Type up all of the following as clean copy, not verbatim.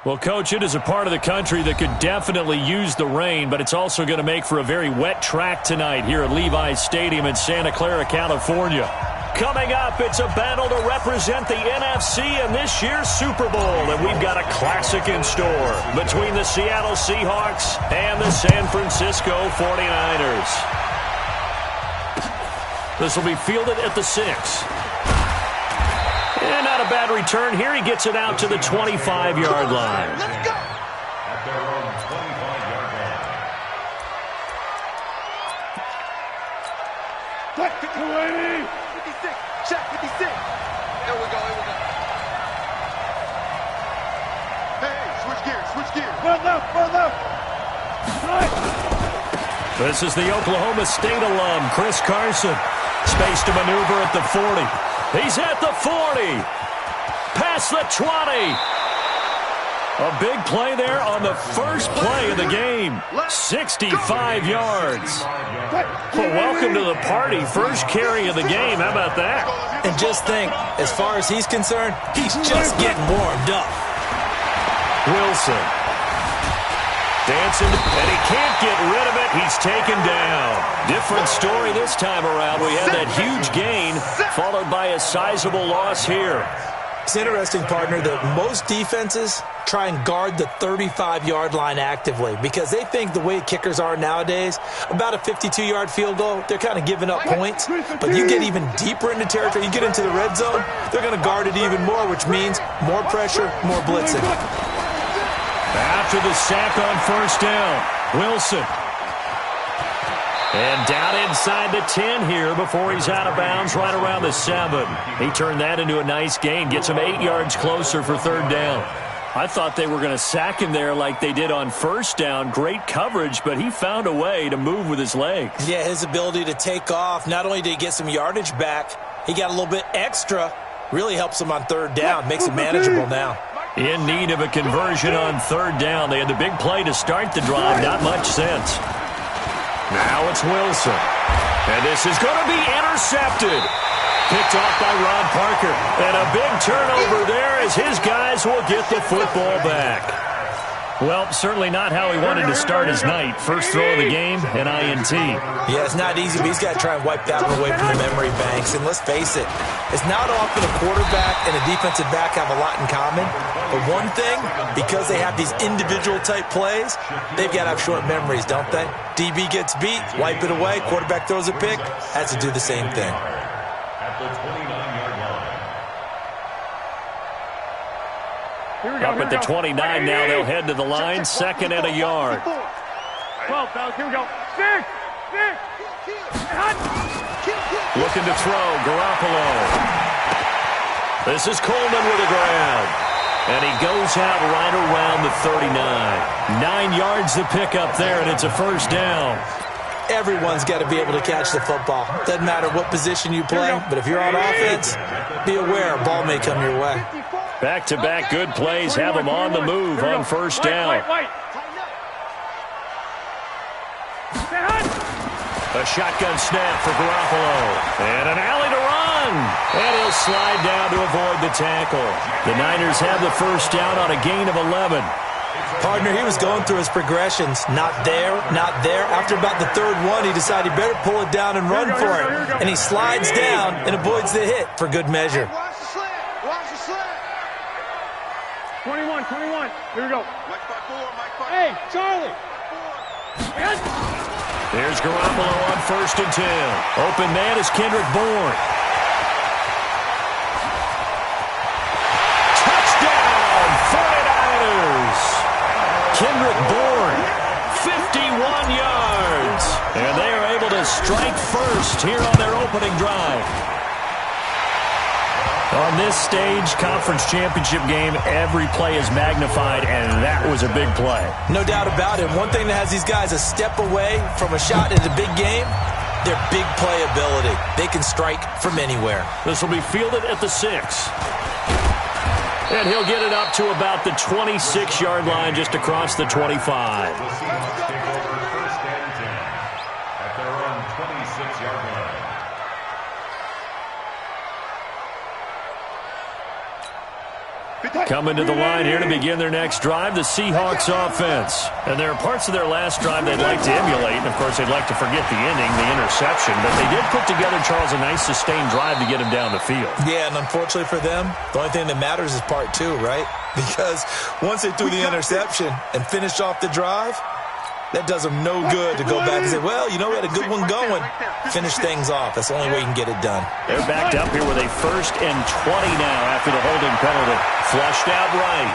Well, Coach, it is a part of the country that could definitely use the rain, but it's also going to make for a very wet track tonight here at Levi's Stadium in Santa Clara, California. Coming up, it's a battle to represent the NFC in this year's Super Bowl, and we've got a classic in store between the Seattle Seahawks and the San Francisco 49ers. This will be fielded at the 6. And not a bad return here. He gets it out to the 25-yard line. Let's go. At their own 25-yard line. Check 56. Check 56. There we go. Hey, switch gears. Run left. Right. This is the Oklahoma State alum, Chris Carson. Space to maneuver at the 40. He's at the 40. Past the 20. A big play there on the first play of the game. 65 yards. Well, welcome to the party. First carry of the game. How about that? And just think, as far as he's concerned, he's just getting warmed up. Wilson. Dancing, and he can't get rid of it. He's taken down. Different story this time around. We had that huge gain, followed by a sizable loss here. It's interesting, partner, that most defenses try and guard the 35-yard line actively because they think the way kickers are nowadays, about a 52-yard field goal, they're kind of giving up points. But you get even deeper into territory, you get into the red zone, they're going to guard it even more, which means more pressure, more blitzing. After the sack on first down, Wilson. And down inside the 10 here before he's out of bounds right around the 7. He turned that into a nice gain, gets him 8 yards closer for third down. I thought they were going to sack him there like they did on first down. Great coverage, but he found a way to move with his legs. Yeah, his ability to take off, not only did he get some yardage back, he got a little bit extra. Really helps him on third down, makes it manageable now. In need of a conversion on third down. They had the big play to start the drive. Not much sense. Now it's Wilson. And this is going to be intercepted. Picked off by Ron Parker. And a big turnover there as his guys will get the football back. Well, certainly not how he wanted to start his night. First throw of the game, an INT. Yeah, it's not easy, but he's got to try and wipe that one away from the memory banks. And let's face it, it's not often a quarterback and a defensive back have a lot in common. But one thing, because they have these individual type plays, they've got to have short memories, don't they? DB gets beat, wipe it away, quarterback throws a pick, has to do the same thing. At the 29-yard line. Up at the 29 now, they'll head to the line, second and a yard. 12, fellas, here we go. 6. Looking to throw, Garoppolo. This is Coleman with a grab. And he goes out right around the 39. 9 yards to pick up there, and it's a first down. Everyone's got to be able to catch the football. Doesn't matter what position you play, but if you're on offense, be aware a ball may come your way. Back-to-back good plays have him on the move on first down. A shotgun snap for Garoppolo. And an alley to run. And he'll slide down to avoid the tackle. The Niners have the first down on a gain of 11. Partner, he was going through his progressions. Not there, not there. After about the third one, he decided he better pull it down and run for it. And he slides down and avoids the hit for good measure. Watch the slant. 21. Here we go. Mike 4. Hey, Charlie. Here's Garoppolo on first and 10. Open man is Kendrick Bourne. Touchdown, 49ers. Kendrick Bourne, 51 yards. And they are able to strike first here on their opening drive. On this stage, conference championship game, every play is magnified, and that was a big play. No doubt about it. One thing that has these guys a step away from a shot in the big game, their big play ability. They can strike from anywhere. This will be fielded at the 6. And he'll get it up to about the 26-yard line, just across the 25. Take over first and 10 at their own 26-yard line. Coming to the line here to begin their next drive, the Seahawks offense. And there are parts of their last drive they'd like to emulate. And, of course, they'd like to forget the ending, the interception. But they did put together, Charles, a nice sustained drive to get him down the field. Yeah, and unfortunately for them, the only thing that matters is part two, right? Because once they threw the interception and finished off the drive, that does them no good to go back and say, well, you know, we had a good one going. Finish things off. That's the only way you can get it done. They're backed up here with a 1st and 20 now after the holding penalty. Flushed out right.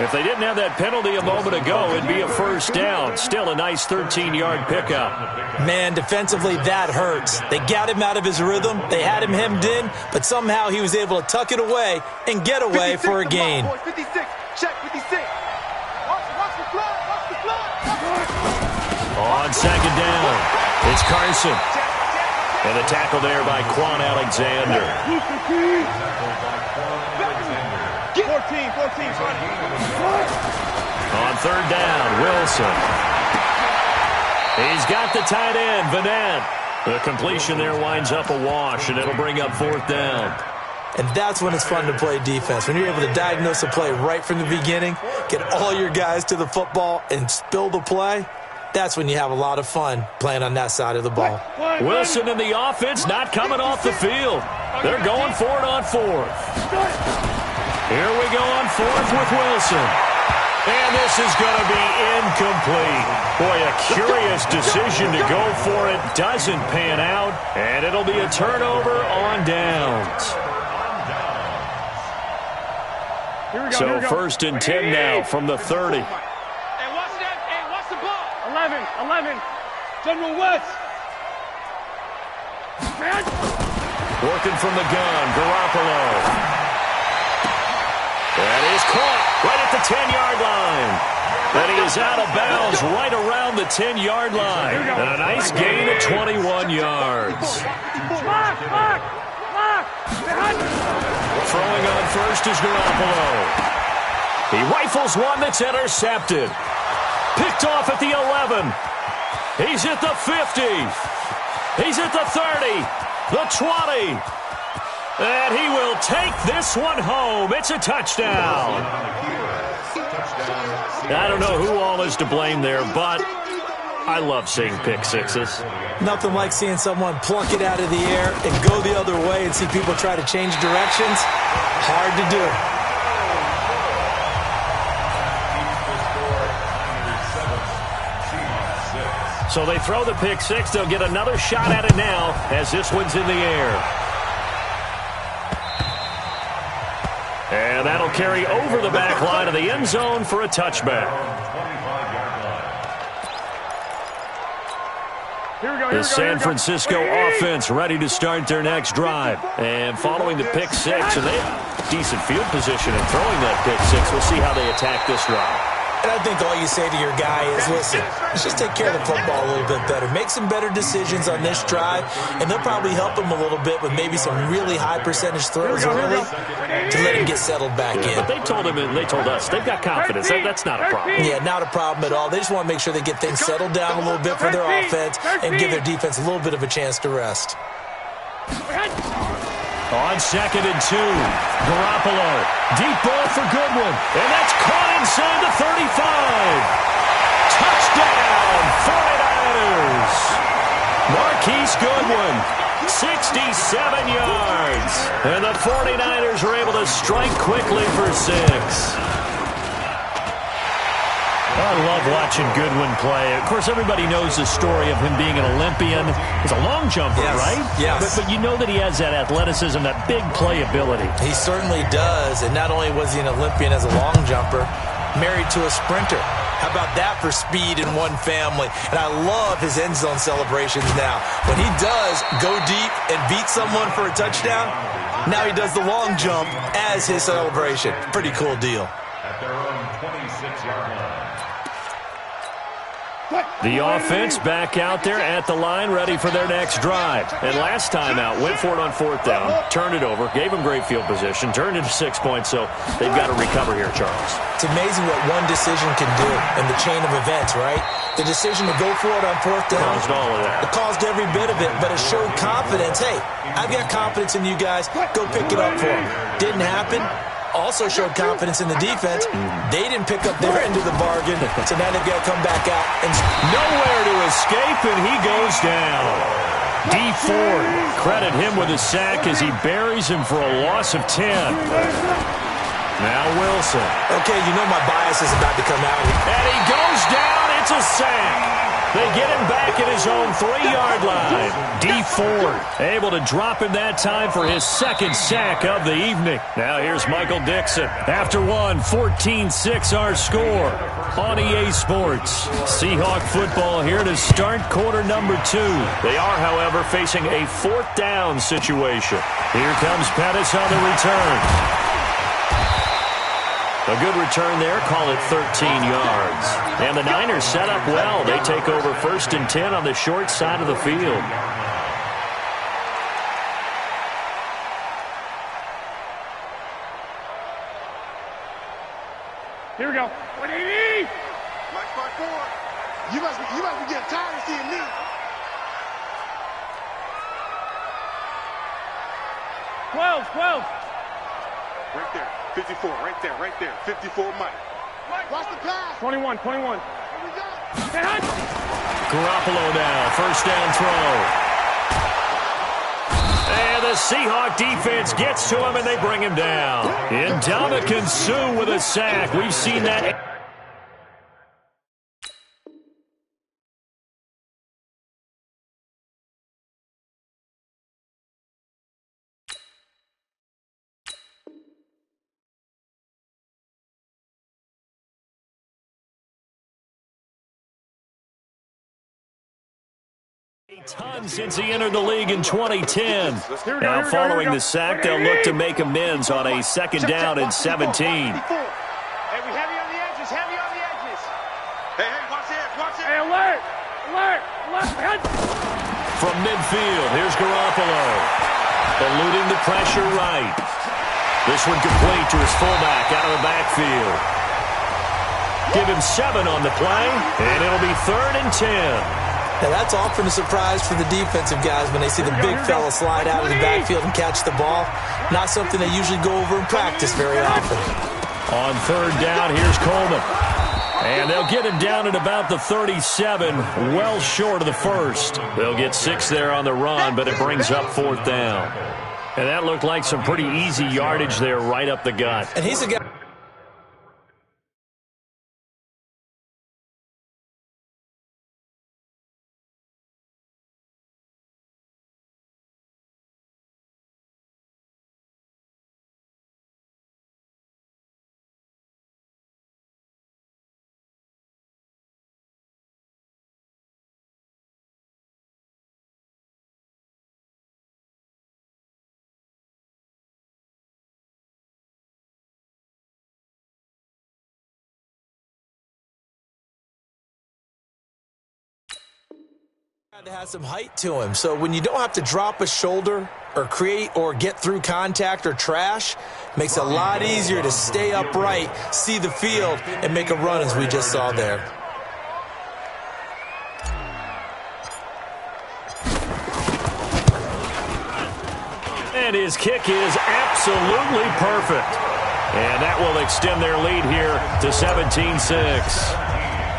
If they didn't have that penalty a moment ago, it'd be a 1st down. Still a nice 13-yard pickup. Man, defensively, that hurts. They got him out of his rhythm. They had him hemmed in, but somehow he was able to tuck it away and get away for a gain. 56, check 56. On 2nd down, it's Carson. And the tackle there by Quan Alexander. 14. On 3rd down, Wilson. He's got the tight end, Vanette. The completion there winds up a wash, and it'll bring up 4th down. And that's when it's fun to play defense. When you're able to diagnose a play right from the beginning, get all your guys to the football, and spill the play, that's when you have a lot of fun playing on that side of the ball. Wilson and the offense not coming off the field. They're going for it on 4th. Here we go on 4th with Wilson. And this is going to be incomplete. Boy, a curious decision to go for it. Doesn't pan out. And it'll be a turnover on downs. So 1st and 10 now from the 30. Hey, watch that. Hey, watch the ball. 11. General West. Working from the gun, Garoppolo. That is caught right at the 10-yard line. And he is out of bounds right around the 10-yard line. And a nice gain of 21 yards. Throwing on 1st is Garoppolo. He rifles one that's intercepted. Picked off at the 11. He's at the 50. He's at the 30. The 20. And he will take this one home. It's a touchdown. I don't know who all is to blame there, but I love seeing pick sixes. Nothing like seeing someone plunk it out of the air and go the other way and see people try to change directions. Hard to do. So they throw the pick six. They'll get another shot at it now as this one's in the air. And that'll carry over the back line of the end zone for a touchback. The San Francisco offense ready to start their next drive. And following the pick six, and they have decent field position in throwing that pick six. We'll see how they attack this drive. And I think all you say to your guy is, listen, let's just take care of the football a little bit better. Make some better decisions on this drive, and they'll probably help him a little bit with maybe some really high percentage throws early to let him get settled back in. But they told him, and they told us, they've got confidence. That's not a problem. Yeah, not a problem at all. They just want to make sure they get things settled down a little bit for their offense and give their defense a little bit of a chance to rest. On 2nd and 2, Garoppolo. Deep ball for Goodwin. And that's caught inside the 35. Touchdown, 49ers. Marquise Goodwin, 67 yards. And the 49ers are able to strike quickly for 6. I love watching Goodwin play. Of course, everybody knows the story of him being an Olympian. He's a long jumper, right? Yes. But you know that he has that athleticism, that big playability. He certainly does. And not only was he an Olympian as a long jumper, married to a sprinter. How about that for speed in one family? And I love his end zone celebrations now. When he does go deep and beat someone for a touchdown, now he does the long jump as his celebration. Pretty cool deal. At their own 26-yard line. The offense back out there at the line, ready for their next drive. And last time out, went for it on 4th down, turned it over, gave them great field position, turned it to 6 points, so they've got to recover here, Charles. It's amazing what one decision can do in the chain of events, right? The decision to go for it on 4th down. Caused all of that. It caused every bit of it, but it showed confidence. Hey, I've got confidence in you guys. Go pick it up for them. Didn't happen. Also showed confidence in the defense. They didn't pick up their end of the bargain, so now they've got to come back out. And nowhere to escape, and he goes down. D Ford, credit him with a sack as he buries him for a loss of 10. Now Wilson. Okay, you know my bias is about to come out. And he goes down. It's a sack. They get him back at his own 3-yard line. D Ford able to drop him that time for his 2nd sack of the evening. Now here's Michael Dixon. After one, 14-6 our score on EA Sports. Seahawk football here to start quarter number 2. They are, however, facing a 4th down situation. Here comes Pettis on the return. A good return there, call it 13 yards. And the Niners set up well. They take over 1st and 10 on the short side of the field. Here we go. What do you need? Mike 5-4. You must be getting tired of seeing me. 12. Right there. 54, right there. 54, Mike. Watch the pass. 21. Here we go. Garoppolo now, 1st down throw. And the Seahawk defense gets to him, and they bring him down. Ndamukong Suh with a sack. We've seen that. A ton since he entered the league in 2010. Now following the sack, they'll look to make amends on a 2nd down and 17. Hey, we heavy on the edges. Hey, watch it. Hey, alert. From midfield, here's Garoppolo. Eluding the pressure right. This one complete to his fullback out of the backfield. Give him 7 on the play, and it'll be 3rd and 10. Now, that's often a surprise for the defensive guys when they see the big fella slide out of the backfield and catch the ball. Not something they usually go over in practice very often. On 3rd down, here's Coleman. And they'll get him down at about the 37, well short of the 1st. They'll get 6 there on the run, but it brings up 4th down. And that looked like some pretty easy yardage there right up the gut. And he's a guy. To have some height to him, so when you don't have to drop a shoulder or create or get through contact or trash, makes it a lot easier to stay upright, see the field, and make a run as we just saw there. And his kick is absolutely perfect. And that will extend their lead here to 17-6.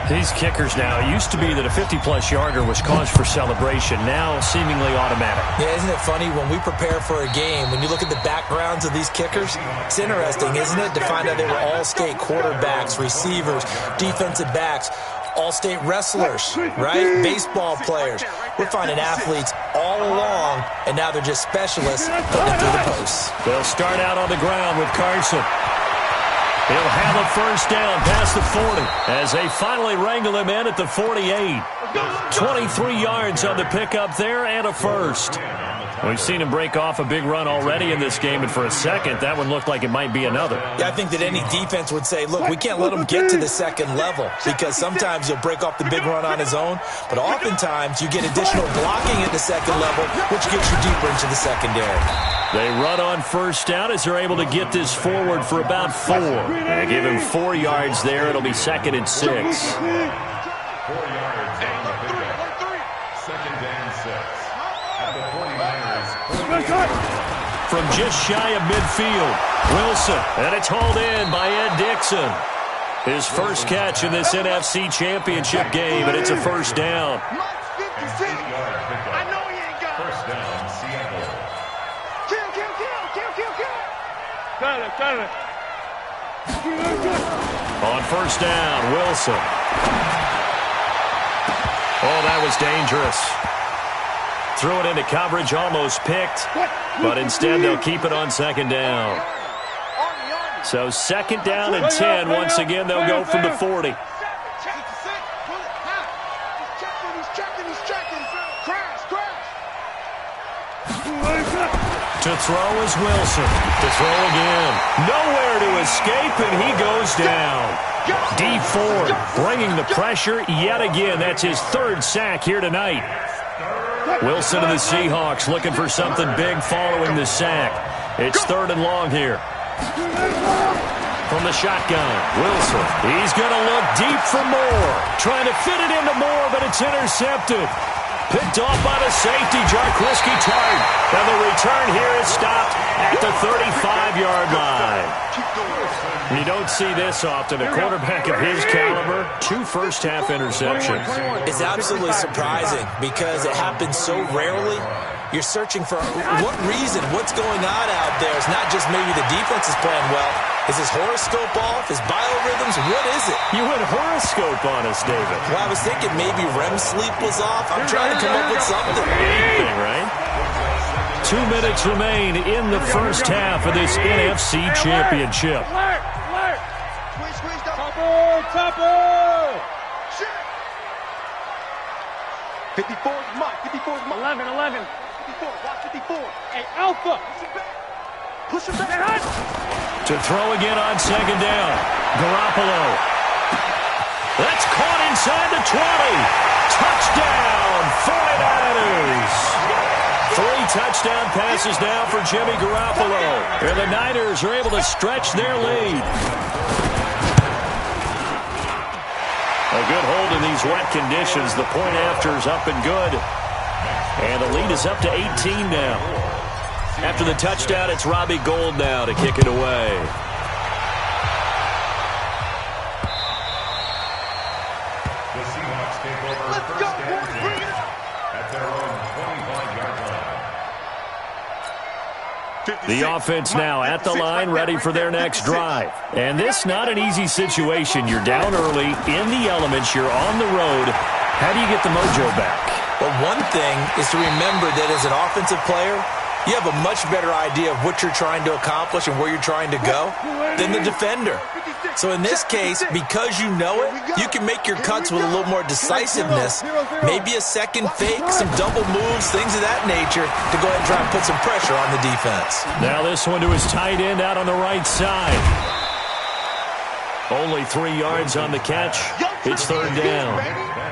These kickers now, it used to be that a 50-plus yarder was cause for celebration, now seemingly automatic. Yeah, isn't it funny when we prepare for a game, when you look at the backgrounds of these kickers, it's interesting, isn't it, to find out they were all-state quarterbacks, receivers, defensive backs, all-state wrestlers, right? Baseball players. We're finding athletes all along, and now they're just specialists putting it through the posts. They'll start out on the ground with Carson. He'll have a 1st down past the 40 as they finally wrangle him in at the 48. 23 yards on the pickup there and a 1st. We've seen him break off a big run already in this game, and for a second, that one looked like it might be another. Yeah, I think that any defense would say, look, we can't let him get to the second level because sometimes he'll break off the big run on his own, but oftentimes you get additional blocking at the second level, which gets you deeper into the secondary. They run on first down as they're able to get this forward for about 4. They give him 4 yards there. It'll be 2nd and 6. 4 yards on the pickup. 2nd and 6. At the 49ers. From just shy of midfield, Wilson, and it's hauled in by Ed Dixon. His first catch in this NFC Championship game, and it's a first down. First down, Seattle. Got it. On first down, Wilson. Oh, that was dangerous. Threw it into coverage, almost picked, but instead they'll keep it on 2nd down. So 2nd down and 10. Once again, they'll go from the 40. To throw is Wilson. To throw again. Nowhere to escape, and he goes down. D Ford bringing the pressure yet again. That's his 3rd sack here tonight. Wilson and the Seahawks looking for something big following the sack. It's 3rd and long here. From the shotgun, Wilson. He's going to look deep for Moore. Trying to fit it into Moore, but it's intercepted. Picked off by the safety, Jarquiski Tart. And the return here is stopped at the 35-yard line. You don't see this often. A quarterback of his caliber, 2 first-half interceptions. It's absolutely surprising because it happens so rarely. You're searching for what reason, what's going on out there. It's not just maybe the defense is playing well. Is his horoscope off? His biorhythms? What is it? You went horoscope on us, David. Well, I was thinking maybe REM sleep was off. I'm trying to come up with something. Anything, right? 2 minutes remain in the first half of this NFC Championship. Topper! 54 is Mike. 54 is Mike. 11. 54. Watch 54. Hey, Alpha. Push him back. To throw again on 2nd down. Garoppolo. That's caught inside the 20. Touchdown, 49ers. 3 touchdown passes now for Jimmy Garoppolo. And the Niners are able to stretch their lead. A good hold in these wet conditions. The point after is up and good. And the lead is up to 18 now. After the touchdown, it's Robbie Gould now to kick it away. The Seahawks take over first and 10 at their own 25-yard line. The offense now at the line, ready for their next drive. And this not an easy situation. You're down early, in the elements, you're on the road. How do you get the mojo back? Well, one thing is to remember that as an offensive player, you have a much better idea of what you're trying to accomplish and where you're trying to go than the defender. So in this case, because you know it, you can make your cuts with a little more decisiveness, maybe a second fake, some double moves, things of that nature to go ahead and try and put some pressure on the defense. Now this one to his tight end out on the right side. Only 3 yards on the catch. It's 3rd down.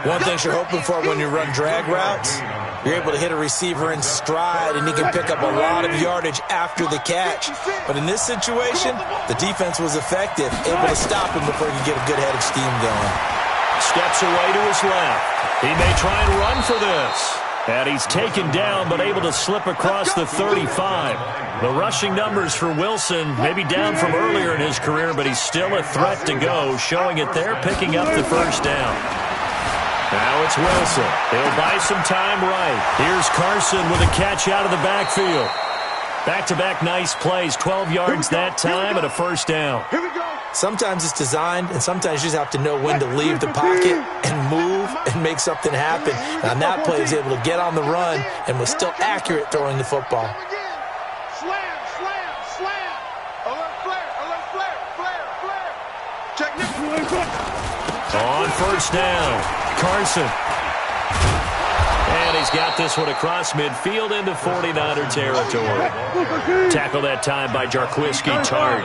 One thing you're hoping for when you run drag routes, you're able to hit a receiver in stride and he can pick up a lot of yardage after the catch. But in this situation, the defense was effective, able to stop him before he could get a good head of steam going. Steps away to his left. He may try and run for this. And he's taken down, but able to slip across the 35. The rushing numbers for Wilson, maybe down from earlier in his career, but he's still a threat to go, showing it there, picking up the first down. Now it's Wilson. He'll buy some time right. Here's Carson with a catch out of the backfield. Back-to-back nice plays, 12 yards that time and a first down. Sometimes it's designed, and sometimes you just have to know when to leave the pocket and move and make something happen. And on that play, he was able to get on the run and was still accurate throwing the football. Slam. Alert flare. Check On first down, Carson. And he's got this one across midfield into 49er territory. Tackle that time by Jarquiski Tart.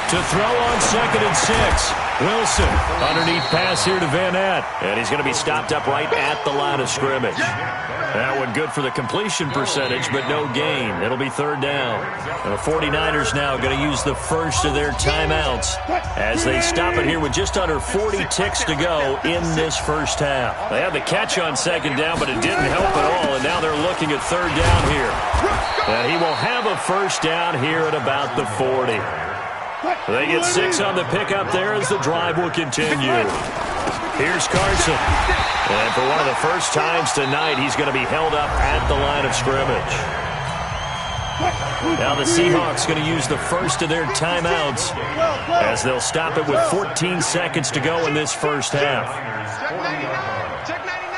To throw on 2nd and 6. Wilson, underneath pass here to Van Ness. And he's going to be stopped up right at the line of scrimmage. That one good for the completion percentage, but no gain. It'll be 3rd down. And the 49ers now going to use the first of their timeouts as they stop it here with just under 40 ticks to go in this first half. They had the catch on 2nd down, but it didn't help at all, and now they're looking at 3rd down here. And he will have a first down here at about the 40. They get 6 on the pickup there as the drive will continue. Here's Carson. And for one of the first times tonight, he's going to be held up at the line of scrimmage. Now the Seahawks going to use the first of their timeouts as they'll stop it with 14 seconds to go in this first half. Check 99.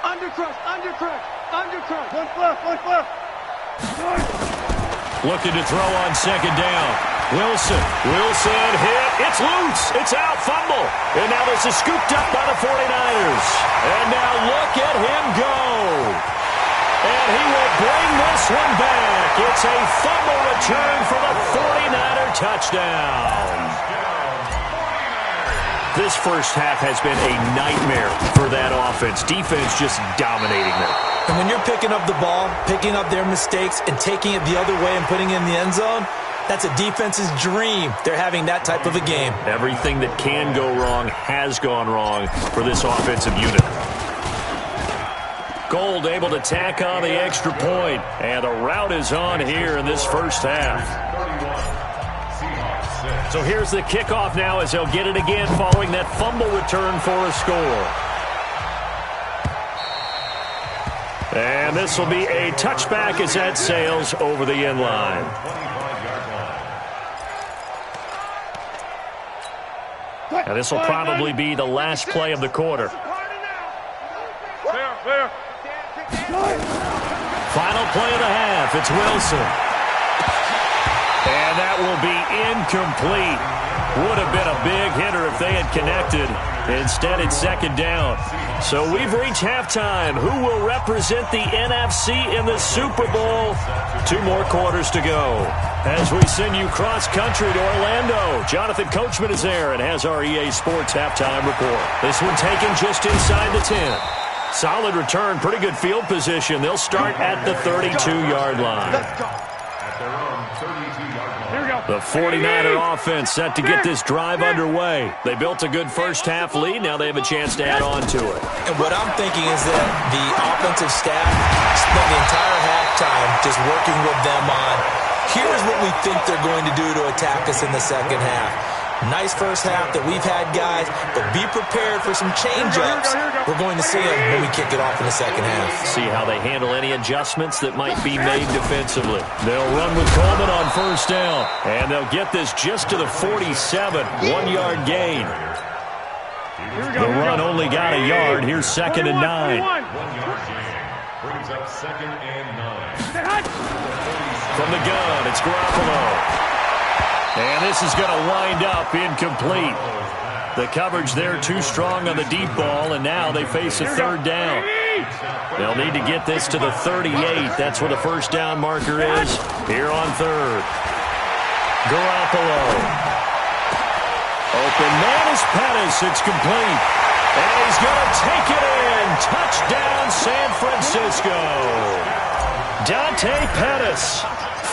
Undercrush. One left. Looking to throw on 2nd down. Wilson hit. It's loose. It's out. Fumble. And now this is scooped up by the 49ers. And now look at him go. And he will bring this one back. It's a fumble return for the 49er touchdown. This first half has been a nightmare for that offense. Defense just dominating them. And when you're picking up the ball, picking up their mistakes, and taking it the other way and putting it in the end zone, that's a defense's dream. They're having that type of a game. Everything that can go wrong has gone wrong for this offensive unit. Gold able to tack on the extra point, and the route is on here in this first half. So here's the kickoff now as they'll get it again following that fumble return for a score. And this will be a touchback as that sails over the end line. And this will probably be the last play of the quarter. Final play of the half. It's Wilson. And that will be incomplete. Would have been a big hitter if they had connected. Instead, it's 2nd down. So we've reached halftime. Who will represent the NFC in the Super Bowl? 2 more quarters to go. As we send you cross-country to Orlando, Jonathan Coachman is there and has our EA Sports halftime report. This one taken just inside the 10. Solid return, pretty good field position. They'll start at the 32-yard line. The 49er offense set to get this drive underway. They built a good first-half lead. Now they have a chance to add on to it. And what I'm thinking is that the offensive staff spent the entire halftime just working with them on, here's what we think they're going to do to attack us in the second half. Nice first half that we've had, guys, but be prepared for some change-ups. We're going to see them when we kick it off in the second half. See how they handle any adjustments that might be made defensively. They'll run with Coleman on first down, and they'll get this just to the 47, 1-yard gain. The run only got a yard. Here's 2nd and 9. 1 yard gain. Brings up 2nd and 9. From the gun, it's Garoppolo. And this is going to wind up incomplete. The coverage there too strong on the deep ball, and now they face a 3rd down. They'll need to get this to the 38. That's where the first down marker is here on 3rd. Garoppolo. Open man is Pettis. It's complete. And he's going to take it in. Touchdown, San Francisco. Dante Pettis.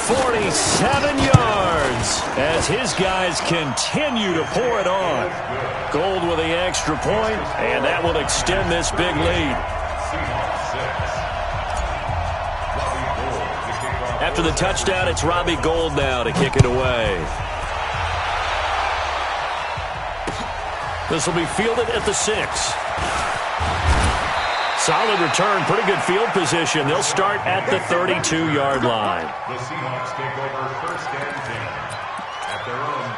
47 yards as his guys continue to pour it on. Gold with the extra point, and that will extend this big lead. After the touchdown, it's Robbie Gould now to kick it away. This will be fielded at the 6. Solid return, pretty good field position. They'll start at the 32-yard line. The Seahawks take over 1st and 10 at their own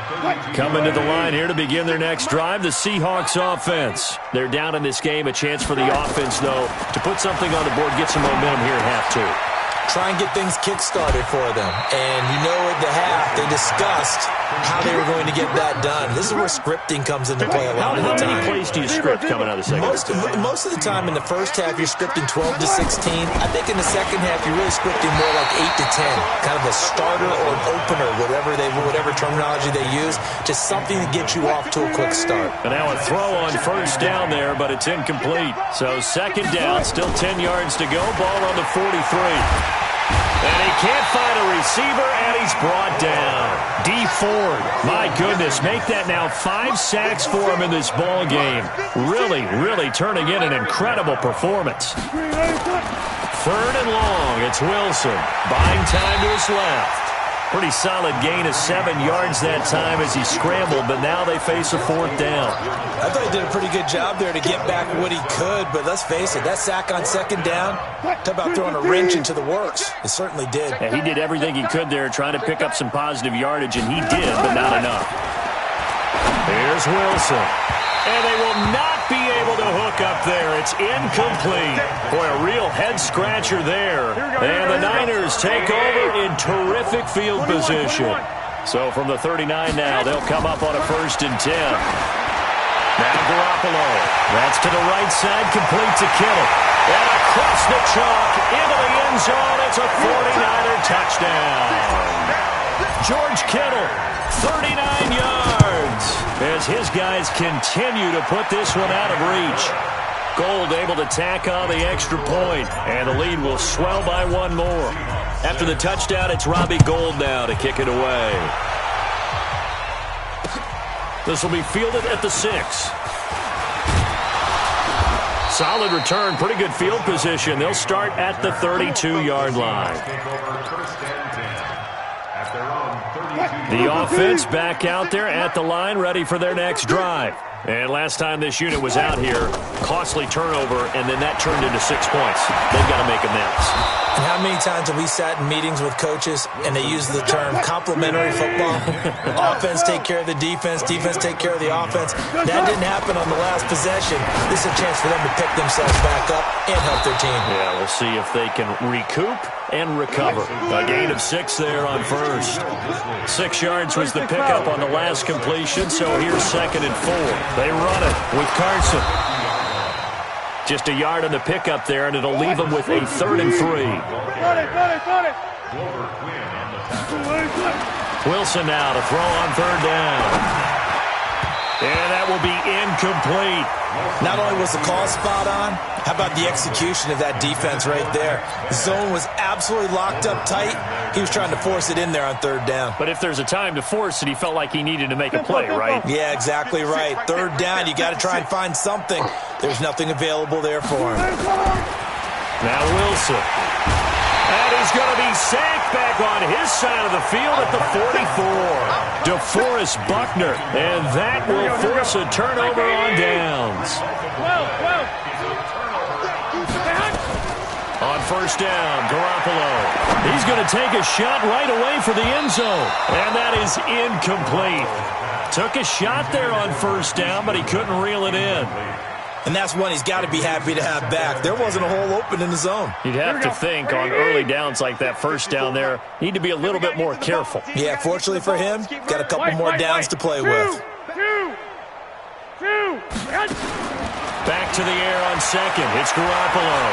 32. Coming to the line here to begin their next drive, the Seahawks offense. They're down in this game. A chance for the offense, though, to put something on the board, get some momentum here at half 2. try and get things kick-started for them. And you know at the half, they discussed how they were going to get that done. This is where scripting comes into play a lot of the time. How many plays do you script coming out of the second half? Most of the time in the first half, you're scripting 12 to 16. I think in the second half, you're really scripting more like 8 to 10. Kind of a starter or an opener, whatever terminology they use. Just something to get you off to a quick start. And now a throw on first down there, but it's incomplete. So second down, still 10 yards to go. Ball on the 43. And he can't find a receiver, and he's brought down. D. Ford, my goodness, make that now 5 sacks for him in this ball game. Really, really turning in an incredible performance. Third and long, it's Wilson. Buying time to his left. Pretty solid gain of 7 yards that time as he scrambled, but now they face a fourth down. I thought he did a pretty good job there to get back what he could, but let's face it, that sack on second down, talk about throwing a wrench into the works. It certainly did. Yeah, he did everything he could there trying to pick up some positive yardage, and he did, but not enough. Here's Wilson. And they will not be able to hook up there. It's incomplete. Boy, a real head-scratcher there. And the Niners take over in terrific field position. So from the 39 now, they'll come up on a 1st and 10. Now Garoppolo. That's to the right side, complete to Kittle. And across the chalk, into the end zone. It's a 49er touchdown. George Kittle, 39 yards. As his guys continue to put this one out of reach. Gold able to tack on the extra point, and the lead will swell by 1 more. After the touchdown, it's Robbie Gould now to kick it away. This will be fielded at the 6. Solid return, pretty good field position. They'll start at the 32-yard line. The offense back out there at the line, ready for their next drive. And last time this unit was out here, costly turnover, and then that turned into 6 points. They've got to make amends. And how many times have we sat in meetings with coaches and they use the term complementary football? Offense take care of the defense, defense take care of the offense. That didn't happen on the last possession. This is a chance for them to pick themselves back up and help their team. Yeah, we'll see if they can recoup and recover. A gain of 6 there on first. 6 yards was the pickup on the last completion, so here's 2nd and 4. They run it with Carson. Just a yard on the pickup there, and it'll leave them with a 3rd and 3. Wilson now to throw on 3rd down. And that will be incomplete. Not only was the call spot on, how about the execution of that defense right there? The zone was absolutely locked up tight. He was trying to force it in there on 3rd down. But if there's a time to force it, he felt like he needed to make a play, right? Yeah, exactly right. 3rd down, you got to try and find something. There's nothing available there for him. Now Wilson. And he's going to be sacked back on his side of the field at the 44. DeForest Buckner. And that will force a turnover on downs. On 1st down, Garoppolo. He's going to take a shot right away for the end zone. And that is incomplete. Took a shot there on 1st down, but he couldn't reel it in. And that's one he's got to be happy to have back. There wasn't a hole open in the zone. You'd have to think on early downs like that 1st down there, need to be a little bit more careful. Yeah, fortunately for him, got a couple more downs to play with. Back to the air on 2nd. It's Garoppolo.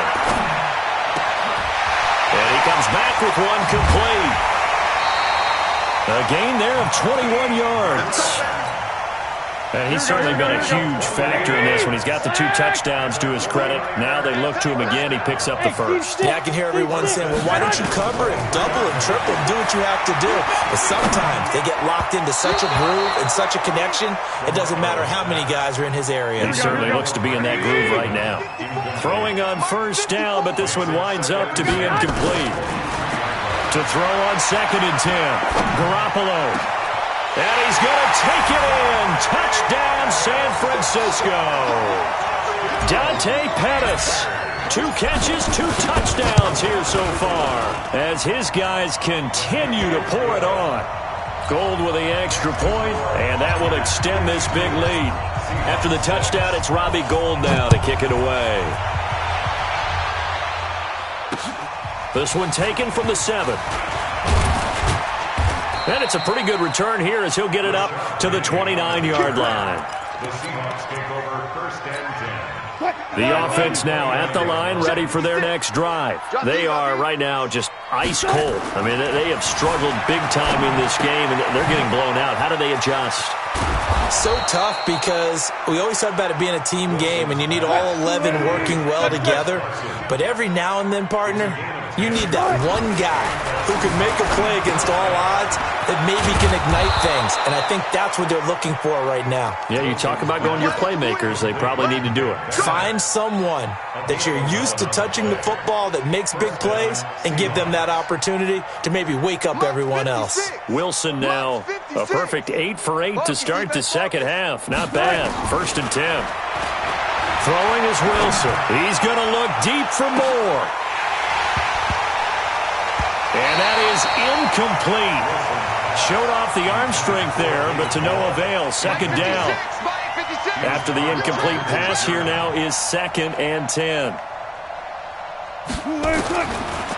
And he comes back with one complete. A gain there of 21 yards. And he's certainly been a huge factor in this when he's got the 2 touchdowns to his credit. Now they look to him again. He picks up the 1st. Yeah, I can hear everyone saying, well, why don't you cover him, double him, triple him, do what you have to do. But sometimes they get locked into such a groove and such a connection, it doesn't matter how many guys are in his area. He certainly looks to be in that groove right now. Throwing on 1st down, but this one winds up to be incomplete. To throw on 2nd and 10. Garoppolo. And he's going to take it in. Touchdown, San Francisco. Dante Pettis. 2 catches, 2 touchdowns here so far. As his guys continue to pour it on. Gold with the extra point, and that will extend this big lead. After the touchdown, it's Robbie Gould now to kick it away. This one taken from the 7. And it's a pretty good return here as he'll get it up to the 29-yard line. The Seahawks take over first and 10. The offense now at the line, ready for their next drive. They are right now just ice cold. I mean, they have struggled big time in this game, and they're getting blown out. How do they adjust? So tough because we always talk about it being a team game, and you need all 11 working well together. But every now and then, partner, you need that one guy who can make a play against all odds that maybe can ignite things. And I think that's what they're looking for right now. Yeah, you talk about going to your playmakers. They probably need to do it. Find someone that you're used to touching the football that makes big plays and give them that opportunity to maybe wake up everyone else. Wilson now a perfect 8 for 8 to start the second half. Not bad. 1st and 10. Throwing is Wilson. He's going to look deep for more. And that is incomplete. Showed off the arm strength there, but to no avail. 2nd down. After the incomplete pass, here now is 2nd and 10.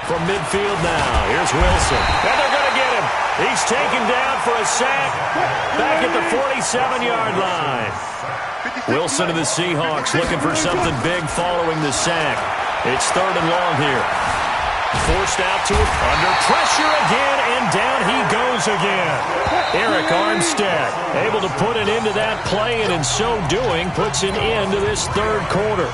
From midfield now, here's Wilson. And they're going to get him. He's taken down for a sack back at the 47-yard line. Wilson and the Seahawks looking for something big following the sack. It's 3rd and long here. Forced out to it, under pressure again, and down he goes again. Eric Armstead able to put an end to that play, and in so doing puts an end to this 3rd quarter.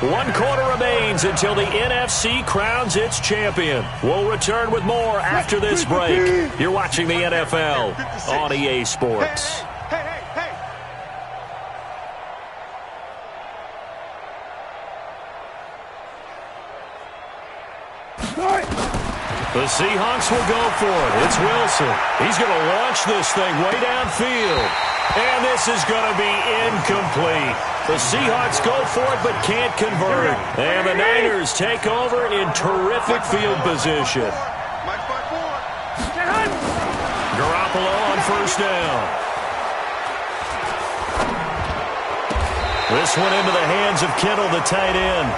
1 quarter remains until the NFC crowns its champion. We'll return with more after this break. You're watching the NFL on EA Sports. The Seahawks will go for it. It's Wilson. He's going to launch this thing way downfield. And this is going to be incomplete. The Seahawks go for it but can't convert. And the Niners take over in terrific field position. Garoppolo on 1st down. This one into the hands of Kittle, the tight end.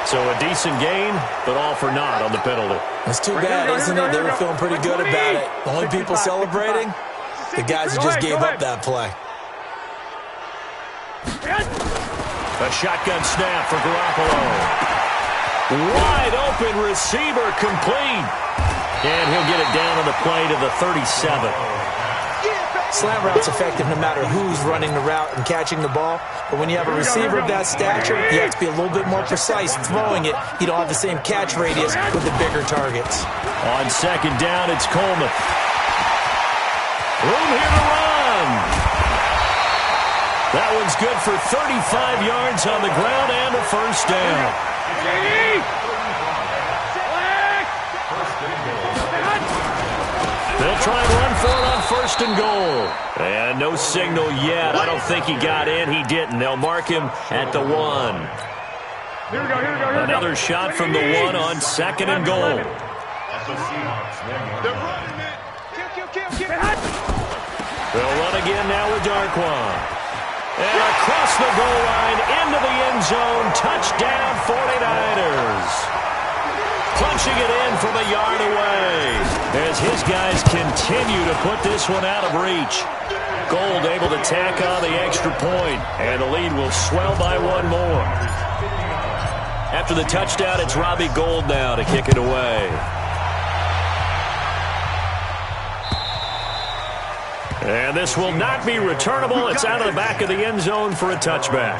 So a decent gain, but all for naught on the penalty. It's too bad, isn't it? They were feeling pretty good about it. The only people celebrating, the guys who just gave up that play. A shotgun snap for Garoppolo. Wide open receiver complete. And he'll get it down on the play to the 37. Slant route's effective no matter who's running the route and catching the ball. But when you have a receiver of that stature, you have to be a little bit more precise throwing it. You don't have the same catch radius with the bigger targets. On 2nd down, it's Coleman. Room here to run. That one's good for 35 yards on the ground and a 1st down. They'll try and run for it on 1st and goal. And no signal yet. I don't think he got in. He didn't. They'll mark him at the 1. Here we go. Another shot from the 1 on 2nd and goal. They'll run again now with Darquan. And across the goal line, into the end zone. Touchdown, 49ers. Punching it in from a yard away as his guys continue to put this one out of reach. Gold able to tack on the extra point, and the lead will swell by 1 more. After the touchdown, it's Robbie Gould now to kick it away. And this will not be returnable. It's out of the back of the end zone for a touchback.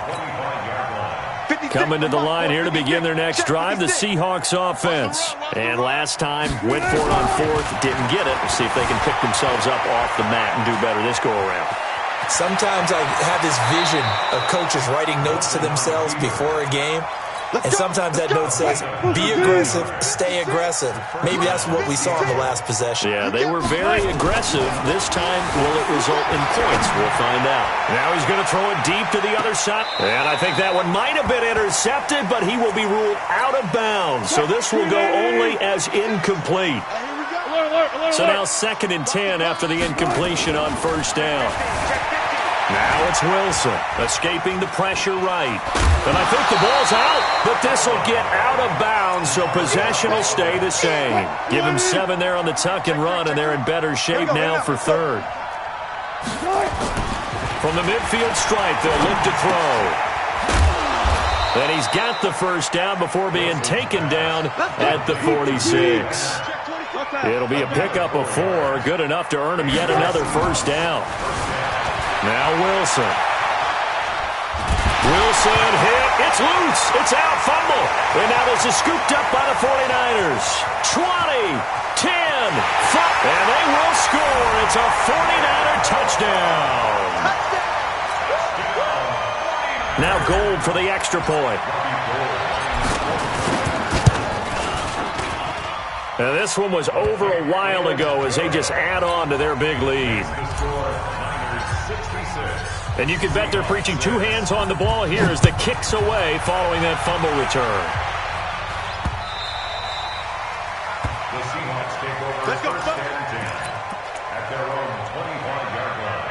Coming to the line here to begin their next drive, the Seahawks offense. And last time, went for it on 4th, didn't get it. We'll see if they can pick themselves up off the mat and do better this go-around. Sometimes I have this vision of coaches writing notes to themselves before a game. And sometimes that note says, be aggressive, stay aggressive. Maybe that's what we saw in the last possession. Yeah, they were very aggressive. This time, will it result in points? We'll find out. Now he's going to throw it deep to the other side. And I think that one might have been intercepted, but he will be ruled out of bounds. So this will go only as incomplete. So now 2nd and 10 after the incompletion on 1st down. Now it's Wilson, escaping the pressure right. And I think the ball's out, but this will get out of bounds, so possession will stay the same. Give him 7 there on the tuck and run, and they're in better shape now for third. From the midfield stripe, they'll look to throw. And he's got the first down before being taken down at the 46. It'll be a pickup of 4, good enough to earn him yet another first down. Now Wilson. Wilson hit. It's loose. It's out. Fumble. And now this is scooped up by the 49ers. 20, 10, 5. And they will score. It's a 49er touchdown. Now Gold for the extra point. Now this one was over a while ago as they just add on to their big lead. And you can bet they're preaching 2 hands on the ball here as the kick's away following that fumble return. The Seahawks take over first and 10 at their own 25-yard line.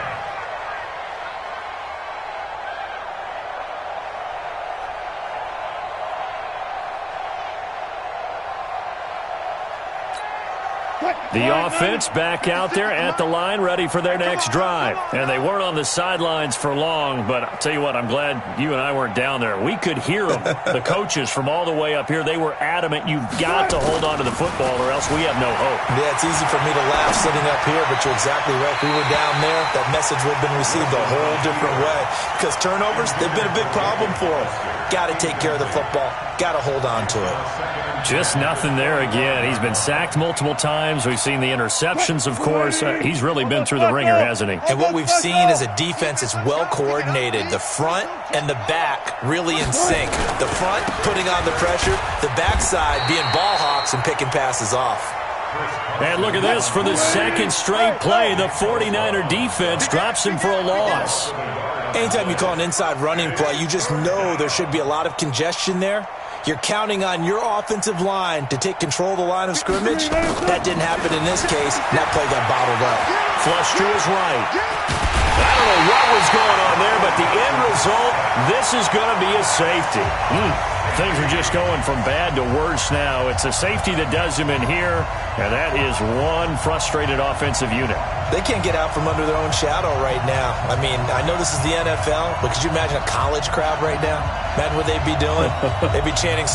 The offense back out there at the line, ready for their next drive. And they weren't on the sidelines for long, but I'll tell you what, I'm glad you and I weren't down there. We could hear them, the coaches from all the way up here. They were adamant, you've got to hold on to the football or else we have no hope. Yeah, it's easy for me to laugh sitting up here, but you're exactly right. If we were down there, that message would have been received a whole different way. Because turnovers, they've been a big problem for them. Got to take care of the football. Got to hold on to it. Just nothing there again. He's been sacked multiple times. We've seen the interceptions, of course. He's really been through the ringer, hasn't he? And what we've seen is a defense that's well coordinated. The front and the back really in sync. The front putting on the pressure. The backside being ball hawks and picking passes off. And look at this. For the second straight play, the 49er defense drops him for a loss. Anytime you call an inside running play, you just know there should be a lot of congestion there. You're counting on your offensive line to take control of the line of scrimmage. That didn't happen in this case. That play got bottled up. Flush to his right. I don't know what was going on there, but the end result, this is going to be a safety. Things are just going from bad to worse now. It's a safety that does him in here, and that is one frustrated offensive unit. They can't get out from under their own shadow right now. I mean, I know this is the NFL, but could you imagine a college crowd right now? Imagine what they'd be doing. They'd be chanting,